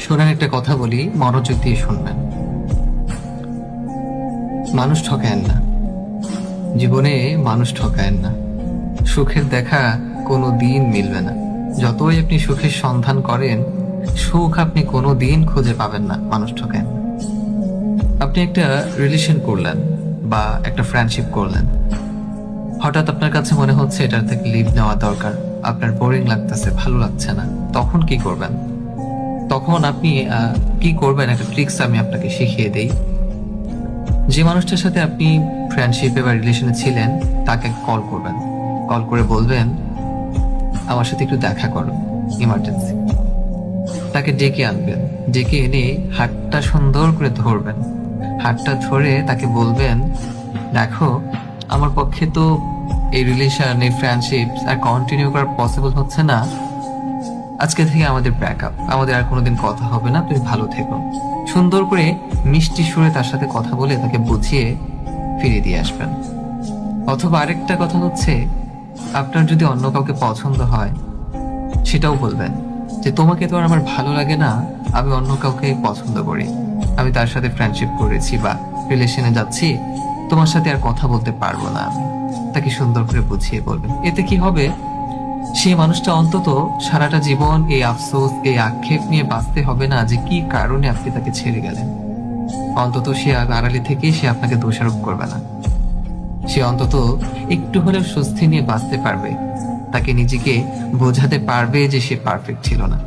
শোনেন, একটা কথা বলি, মনোযোগ দিয়ে শুনবেন। মানুষ ঠকায়েন না, জীবনে মানুষ ঠকায়েন না। সুখের দেখা কোনো দিন মিলবে না। যতই আপনি সুখের সন্ধান করেন, সুখ আপনি কোনো দিন খুঁজে পাবেন না। মানুষ ঠকায়েন না। আপনি একটা রিলেশন করলেন বা একটা ফ্রেন্ডশিপ করলেন, হঠাৎ আপনার কাছে মনে হচ্ছে এটার থেকে লিভ নেওয়া দরকার, আপনার বোরিং লাগতেছে, ভালো লাগছে না। তখন কি করবেন? তখন আপনি কি করবেন, একটা ট্রিক্স আমি আপনাকে শিখিয়ে দেই। যে মানুষটার সাথে আপনি ফ্রেন্ডশিপে বা রিলেশনে ছিলেন, তাকে কল করবেন। কল করে বলবেন, আমার সাথে একটু দেখা করো, ইমার্জেন্সি। তাকে ডেকে আনবেন। ডেকে এনে হাতটা সুন্দর করে ধরবেন। হাতটা ধরে তাকে বলবেন, দেখো, আমার পক্ষে তো এই রিলেশন, এই ফ্রেন্ডশিপ আর কন্টিনিউ করা পসিবল হচ্ছে না। আজকে থেকে আমাদের ব্রেকআপ, আমাদের আর কোনোদিন কথা হবে না, তুমি ভালো থেকো। সুন্দর করে মিষ্টি সুরে তার সাথে কথা বলে তাকে বুঝিয়ে ফিরিয়ে দিয়ে আসবেন। অথবা আরেকটা কথা হচ্ছে, আপনার যদি অন্য কাউকে পছন্দ হয়, সেটাও বলবেন যে তোমাকে তো আর আমার ভালো লাগে না, আমি অন্য কাউকে পছন্দ করি, আমি তার সাথে ফ্রেন্ডশিপ করেছি বা রিলেশনে যাচ্ছি, তোমার সাথে আর কথা বলতে পারবো না আমি। তাকে সুন্দর করে বুঝিয়ে বলবেন। এতে কি হবে, সেই মানুষটা অন্তত সারাটা জীবন এই আফসোস, এই আক্ষেপ নিয়ে বাঁচতে হবে না যে কি কারণে আপনি তাকে ছেড়ে গেলেন। অন্তত সে আড়ালে থেকেই সে আপনাকে দোষারোপ করবে না। সে অন্তত একটু হলেও স্বস্তি নিয়ে বাঁচতে পারবে, তাকে নিজেকে বোঝাতে পারবে যে সে পারফেক্ট ছিল না।